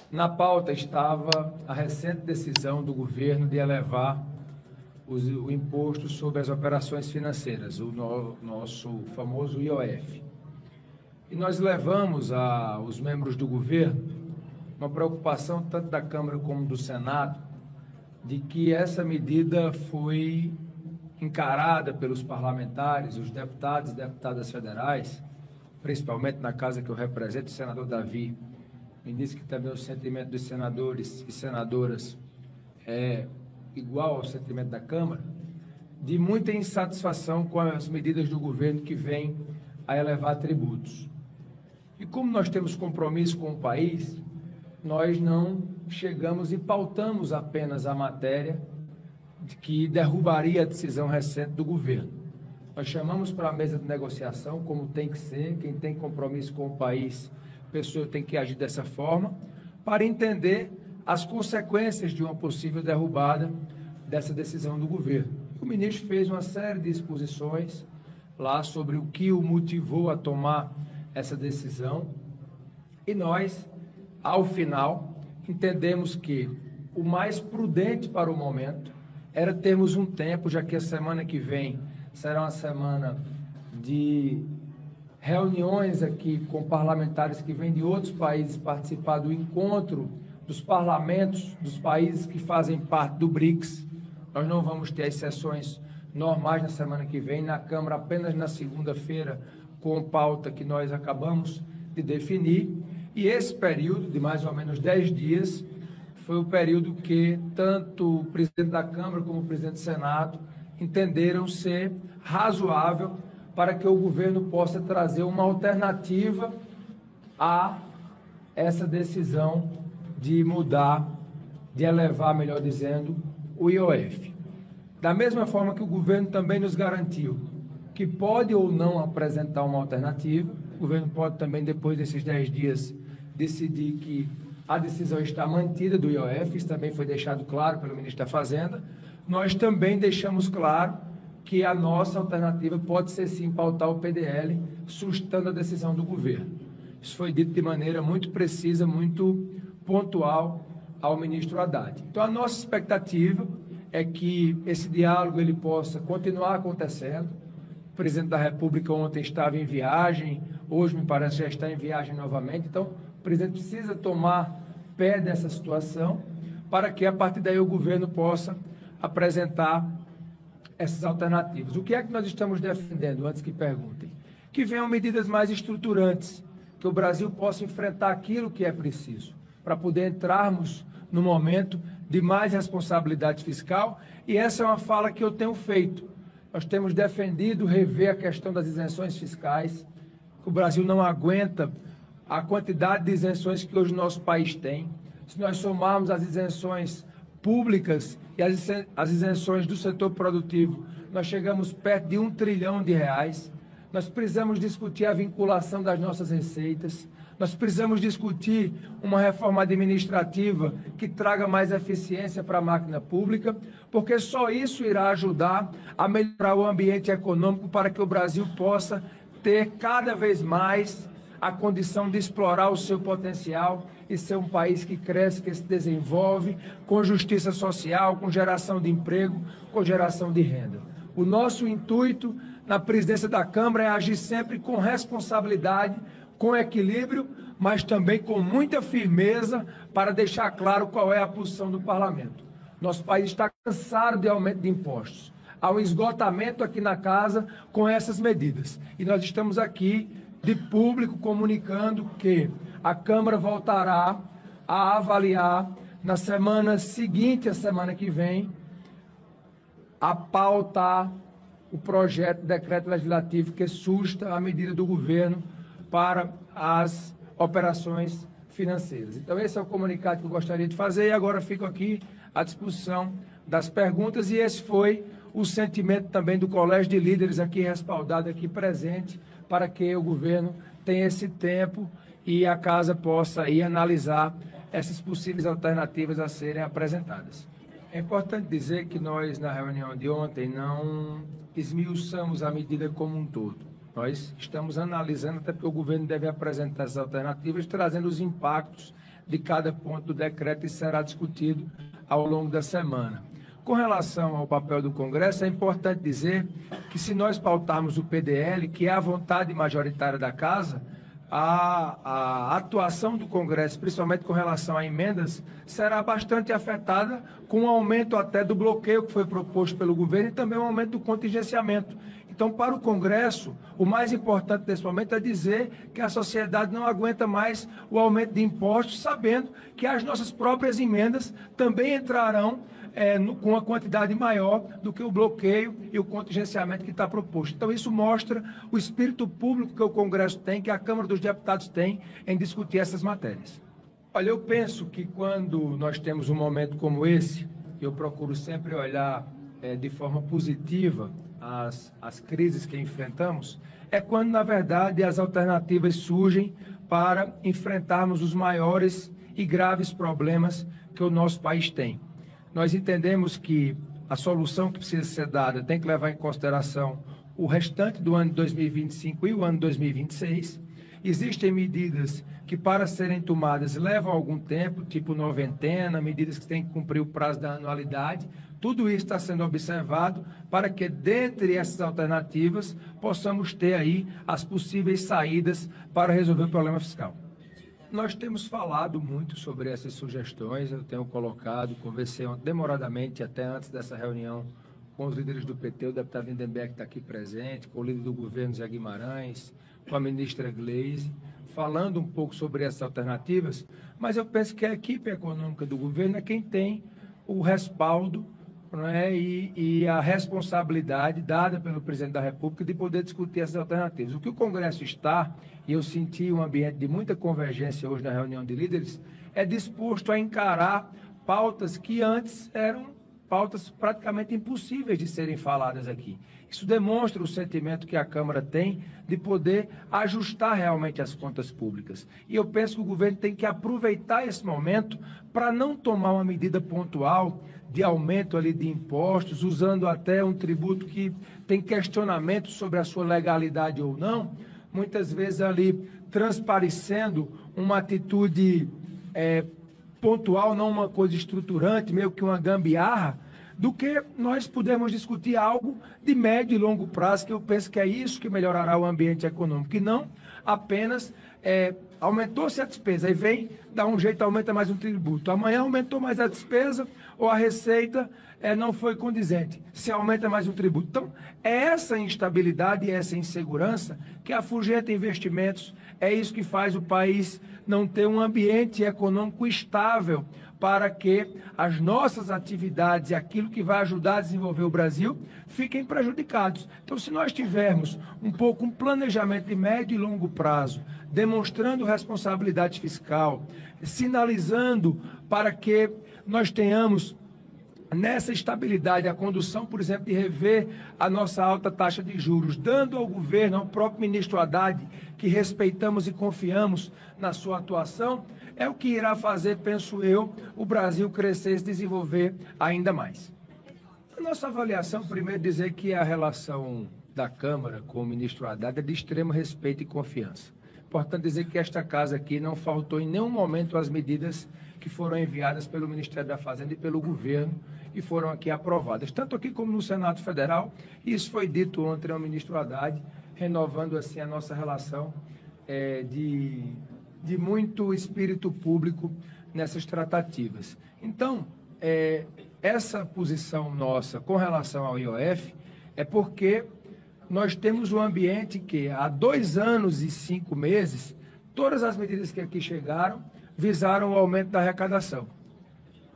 Na pauta estava a recente decisão do governo de elevar o imposto sobre as operações financeiras, o nosso famoso IOF. E nós levamos aos membros do governo uma preocupação tanto da Câmara como do Senado de que essa medida foi encarada pelos parlamentares, os deputados e deputadas federais, principalmente na casa que eu represento, o senador Davi, me disse que também o sentimento dos senadores e senadoras é igual ao sentimento da Câmara, de muita insatisfação com as medidas do governo que vêm a elevar tributos. E como nós temos compromisso com o país, nós não chegamos e pautamos apenas a matéria de que derrubaria a decisão recente do governo. Nós chamamos para a mesa de negociação, como tem que ser, quem tem compromisso com o país, a pessoa tem que agir dessa forma, para entender as consequências de uma possível derrubada dessa decisão do governo. O ministro fez uma série de exposições lá sobre o que o motivou a tomar essa decisão e nós, ao final, entendemos que o mais prudente para o momento era termos um tempo, já que a semana que vem será uma semana de reuniões aqui com parlamentares que vêm de outros países participar do encontro dos parlamentos dos países que fazem parte do BRICS. Nós não vamos ter as sessões normais na semana que vem, na Câmara apenas na segunda-feira, com pauta que nós acabamos de definir. E esse período de mais ou menos 10 dias foi o período que tanto o presidente da Câmara como o presidente do Senado entenderam ser razoável para que o governo possa trazer uma alternativa a essa decisão de mudar, de elevar, melhor dizendo, o IOF. Da mesma forma que o governo também nos garantiu que pode ou não apresentar uma alternativa, o governo pode também, depois desses 10 dias, decidir que a decisão está mantida do IOF, isso também foi deixado claro pelo ministro da Fazenda. Nós também deixamos claro que a nossa alternativa pode ser sim pautar o PDL, sustentando a decisão do governo. Isso foi dito de maneira muito precisa, muito pontual ao ministro Haddad. Então, a nossa expectativa é que esse diálogo ele possa continuar acontecendo. O presidente da República ontem estava em viagem, hoje me parece já está em viagem novamente, então o presidente precisa tomar pé dessa situação para que a partir daí o governo possa apresentar essas alternativas. O que é que nós estamos defendendo, antes que perguntem? Que venham medidas mais estruturantes, que o Brasil possa enfrentar aquilo que é preciso, para poder entrarmos no momento de mais responsabilidade fiscal, e essa é uma fala que eu tenho feito. Nós temos defendido rever a questão das isenções fiscais, que o Brasil não aguenta a quantidade de isenções que hoje o nosso país tem. Se nós somarmos as isenções públicas e as isenções do setor produtivo, nós chegamos perto de R$1 trilhão. Nós precisamos discutir a vinculação das nossas receitas, nós precisamos discutir uma reforma administrativa que traga mais eficiência para a máquina pública, porque só isso irá ajudar a melhorar o ambiente econômico para que o Brasil possa ter cada vez mais a condição de explorar o seu potencial e ser um país que cresce, que se desenvolve, com justiça social, com geração de emprego, com geração de renda. O nosso intuito na presidência da Câmara é agir sempre com responsabilidade, com equilíbrio, mas também com muita firmeza para deixar claro qual é a posição do parlamento. Nosso país está cansado de aumento de impostos. Há um esgotamento aqui na casa com essas medidas. E nós estamos aqui de público comunicando que a Câmara voltará a avaliar na semana seguinte, a semana que vem, a pautar o projeto de decreto legislativo que susta a medida do governo para as operações financeiras. Então, esse é o comunicado que eu gostaria de fazer e agora fico aqui à disposição das perguntas, e esse foi o sentimento também do Colégio de Líderes aqui respaldado, aqui presente, para que o governo tenha esse tempo e a Casa possa ir analisar essas possíveis alternativas a serem apresentadas. É importante dizer que nós, na reunião de ontem, não esmiuçamos a medida como um todo. Nós estamos analisando, até porque o governo deve apresentar essas alternativas, trazendo os impactos de cada ponto do decreto e será discutido ao longo da semana. Com relação ao papel do Congresso, é importante dizer que se nós pautarmos o PDL, que é a vontade majoritária da Casa, a atuação do Congresso, principalmente com relação a emendas, será bastante afetada com o aumento até do bloqueio que foi proposto pelo governo e também o aumento do contingenciamento. Então, para o Congresso, o mais importante nesse momento é dizer que a sociedade não aguenta mais o aumento de impostos, sabendo que as nossas próprias emendas também entrarão com uma quantidade maior do que o bloqueio e o contingenciamento que está proposto. Então, isso mostra o espírito público que o Congresso tem, que a Câmara dos Deputados tem em discutir essas matérias. Olha, eu penso que quando nós temos um momento como esse, eu procuro sempre olhar de forma positiva as crises que enfrentamos, é quando, na verdade, as alternativas surgem para enfrentarmos os maiores e graves problemas que o nosso país tem. Nós entendemos que a solução que precisa ser dada tem que levar em consideração o restante do ano de 2025 e o ano de 2026. Existem medidas que, para serem tomadas, levam algum tempo, tipo noventena, medidas que têm que cumprir o prazo da anualidade. Tudo isso está sendo observado para que, dentre essas alternativas, possamos ter aí as possíveis saídas para resolver o problema fiscal. Nós temos falado muito sobre essas sugestões, eu tenho colocado, conversei demoradamente até antes dessa reunião com os líderes do PT, o deputado Lindenberg está aqui presente, com o líder do governo, Zé Guimarães, com a ministra Gleisi, falando um pouco sobre essas alternativas, mas eu penso que a equipe econômica do governo é quem tem o respaldo, né, e a responsabilidade dada pelo presidente da República de poder discutir essas alternativas. O que o Congresso está, e eu senti um ambiente de muita convergência hoje na reunião de líderes, é disposto a encarar pautas que antes eram pautas praticamente impossíveis de serem faladas aqui. Isso demonstra o sentimento que a Câmara tem de poder ajustar realmente as contas públicas. E eu penso que o governo tem que aproveitar esse momento para não tomar uma medida pontual de aumento ali de impostos, usando até um tributo que tem questionamento sobre a sua legalidade ou não, muitas vezes ali transparecendo uma atitude pontual, não uma coisa estruturante, meio que uma gambiarra, do que nós podemos discutir algo de médio e longo prazo, que eu penso que é isso que melhorará o ambiente econômico, e não apenas aumentou-se a despesa, aí vem, dá um jeito, aumenta mais um tributo. Amanhã aumentou mais a despesa ou a receita não foi condizente, se aumenta mais um tributo. Então, é essa instabilidade e essa insegurança que afugenta investimentos, é isso que faz o país não ter um ambiente econômico estável para que as nossas atividades e aquilo que vai ajudar a desenvolver o Brasil fiquem prejudicados. Então, se nós tivermos um planejamento de médio e longo prazo, demonstrando responsabilidade fiscal, sinalizando para que nós tenhamos nessa estabilidade a condução, por exemplo, de rever a nossa alta taxa de juros, dando ao governo, ao próprio ministro Haddad, que respeitamos e confiamos na sua atuação, é o que irá fazer, penso eu, o Brasil crescer e se desenvolver ainda mais. A nossa avaliação, primeiro, dizer que a relação da Câmara com o ministro Haddad é de extremo respeito e confiança. Importante dizer que esta casa aqui não faltou em nenhum momento as medidas que foram enviadas pelo Ministério da Fazenda e pelo governo e foram aqui aprovadas, tanto aqui como no Senado Federal, e isso foi dito ontem ao ministro Haddad, renovando assim a nossa relação de muito espírito público nessas tratativas. Então, essa posição nossa com relação ao IOF é porque nós temos um ambiente que, há 2 anos e 5 meses, todas as medidas que aqui chegaram visaram o aumento da arrecadação.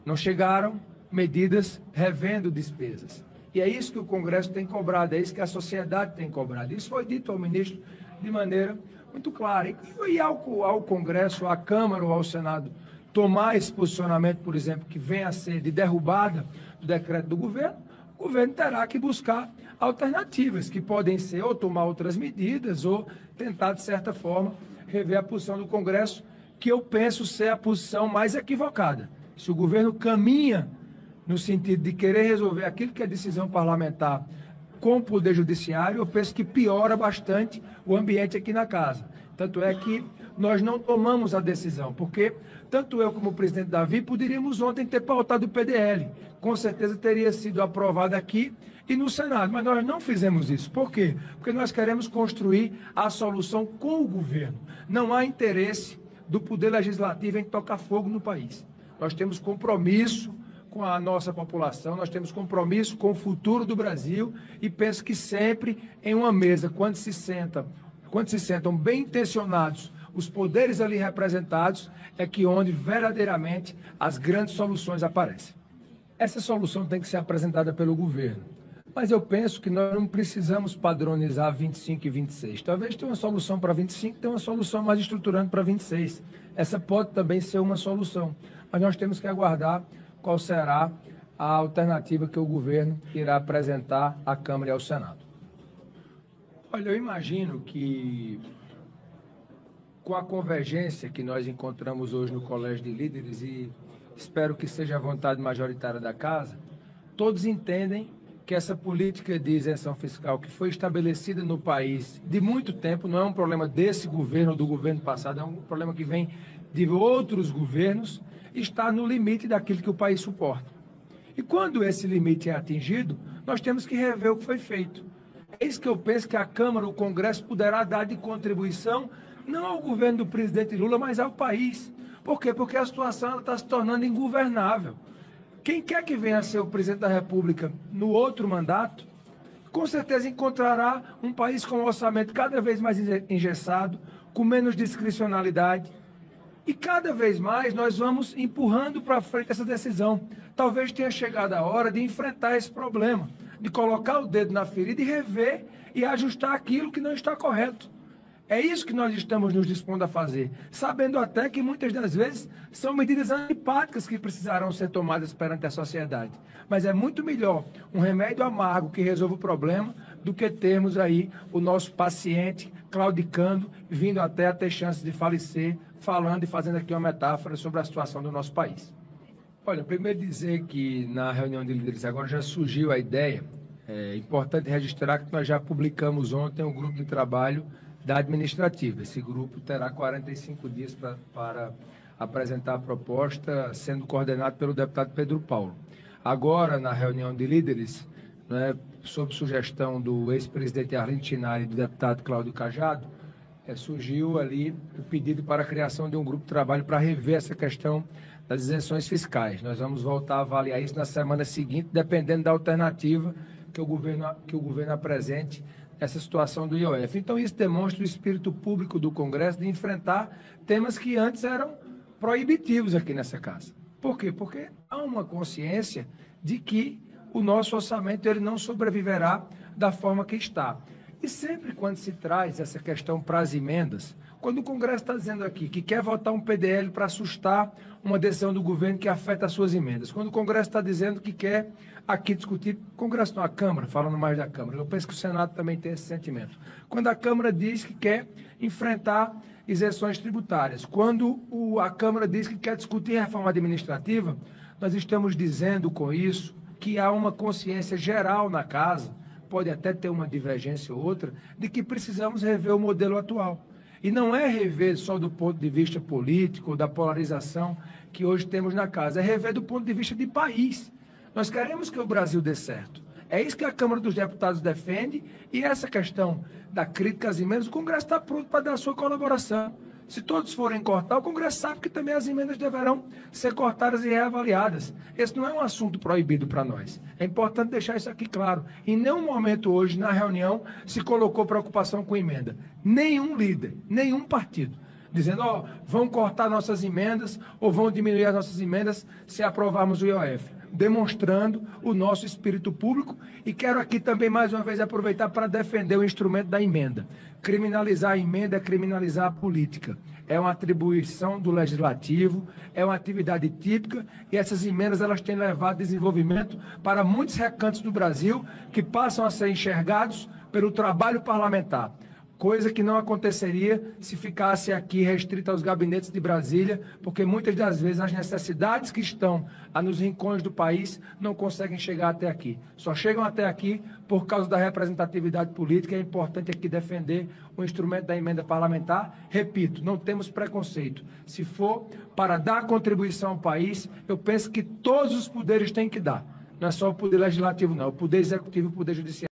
Não chegaram medidas revendo despesas. E é isso que o Congresso tem cobrado, é isso que a sociedade tem cobrado. Isso foi dito ao ministro de maneira muito clara. E ao Congresso, à Câmara ou ao Senado tomar esse posicionamento, por exemplo, que venha a ser de derrubada do decreto do governo, o governo terá que buscar alternativas, que podem ser ou tomar outras medidas ou tentar, de certa forma, rever a posição do Congresso, que eu penso ser a posição mais equivocada. Se o governo caminha no sentido de querer resolver aquilo que é decisão parlamentar com o Poder Judiciário, eu penso que piora bastante o ambiente aqui na casa. Tanto é que nós não tomamos a decisão, porque tanto eu como o presidente Davi poderíamos ontem ter pautado o PDL. Com certeza teria sido aprovado aqui e no Senado, mas nós não fizemos isso. Por quê? Porque nós queremos construir a solução com o governo. Não há interesse do Poder Legislativo em tocar fogo no país. Nós temos compromisso com a nossa população, nós temos compromisso com o futuro do Brasil e penso que sempre em uma mesa, quando se sentam bem intencionados os poderes ali representados, é que onde verdadeiramente as grandes soluções aparecem. Essa solução tem que ser apresentada pelo governo. Mas eu penso que nós não precisamos padronizar 25 e 26. Talvez tenha uma solução para 25, tenha uma solução mais estruturante para 26. Essa pode também ser uma solução. Mas nós temos que aguardar qual será a alternativa que o governo irá apresentar à Câmara e ao Senado. Olha, eu imagino que com a convergência que nós encontramos hoje no Colégio de Líderes, e espero que seja a vontade majoritária da Casa, todos entendem que essa política de isenção fiscal que foi estabelecida no país de muito tempo, não é um problema desse governo ou do governo passado, é um problema que vem de outros governos, está no limite daquilo que o país suporta. E quando esse limite é atingido, nós temos que rever o que foi feito. É isso que eu penso que a Câmara, o Congresso poderá dar de contribuição, não ao governo do presidente Lula, mas ao país. Por quê? Porque a situação está se tornando ingovernável. Quem quer que venha a ser o presidente da República no outro mandato, com certeza encontrará um país com um orçamento cada vez mais engessado, com menos discricionalidade. E cada vez mais nós vamos empurrando para frente essa decisão. Talvez tenha chegado a hora de enfrentar esse problema, de colocar o dedo na ferida e rever e ajustar aquilo que não está correto. É isso que nós estamos nos dispondo a fazer, sabendo até que muitas das vezes são medidas antipáticas que precisarão ser tomadas perante a sociedade. Mas é muito melhor um remédio amargo que resolva o problema do que termos aí o nosso paciente claudicando, vindo até a ter chance de falecer, falando e fazendo aqui uma metáfora sobre a situação do nosso país. Olha, primeiro dizer que na reunião de líderes agora já surgiu a ideia, é importante registrar que nós já publicamos ontem um grupo de trabalho da administrativa. Esse grupo terá 45 dias para apresentar a proposta, sendo coordenado pelo deputado Pedro Paulo. Agora, na reunião de líderes, né, sob sugestão do ex-presidente Arlindo Chinari e do deputado Cláudio Cajado, surgiu ali o pedido para a criação de um grupo de trabalho para rever essa questão das isenções fiscais. Nós vamos voltar a avaliar isso na semana seguinte, dependendo da alternativa que o governo apresente essa situação do IOF. Então, isso demonstra o espírito público do Congresso de enfrentar temas que antes eram proibitivos aqui nessa casa. Por quê? Porque há uma consciência de que o nosso orçamento ele não sobreviverá da forma que está. E sempre quando se traz essa questão para as emendas, quando o Congresso está dizendo aqui que quer votar um PDL para assustar uma decisão do governo que afeta as suas emendas, quando o Congresso está dizendo que quer aqui discutir, o Congresso não, a Câmara, falando mais da Câmara, eu penso que o Senado também tem esse sentimento. Quando a Câmara diz que quer enfrentar isenções tributárias, quando a Câmara diz que quer discutir reforma administrativa, nós estamos dizendo com isso que há uma consciência geral na casa, pode até ter uma divergência ou outra, de que precisamos rever o modelo atual. E não é rever só do ponto de vista político, da polarização que hoje temos na casa, é rever do ponto de vista de país. Nós queremos que o Brasil dê certo. É isso que a Câmara dos Deputados defende e essa questão da crítica às emendas, o Congresso está pronto para dar a sua colaboração. Se todos forem cortar, o Congresso sabe que também as emendas deverão ser cortadas e reavaliadas. Esse não é um assunto proibido para nós. É importante deixar isso aqui claro. Em nenhum momento hoje, na reunião, se colocou preocupação com emenda. Nenhum líder, nenhum partido, dizendo, vão cortar nossas emendas ou vão diminuir as nossas emendas se aprovarmos o IOF. Demonstrando o nosso espírito público e quero aqui também mais uma vez aproveitar para defender o instrumento da emenda. Criminalizar a emenda é criminalizar a política. É uma atribuição do Legislativo, é uma atividade típica e essas emendas elas têm levado desenvolvimento para muitos recantos do Brasil que passam a ser enxergados pelo trabalho parlamentar. coisa que não aconteceria se ficasse aqui restrita aos gabinetes de Brasília, porque muitas das vezes as necessidades que estão nos rincões do país não conseguem chegar até aqui. Só chegam até aqui por causa da representatividade política. É importante aqui defender o instrumento da emenda parlamentar. Repito, não temos preconceito. Se for para dar contribuição ao país, eu penso que todos os poderes têm que dar. Não é só o poder legislativo, não. O poder executivo e o poder judiciário.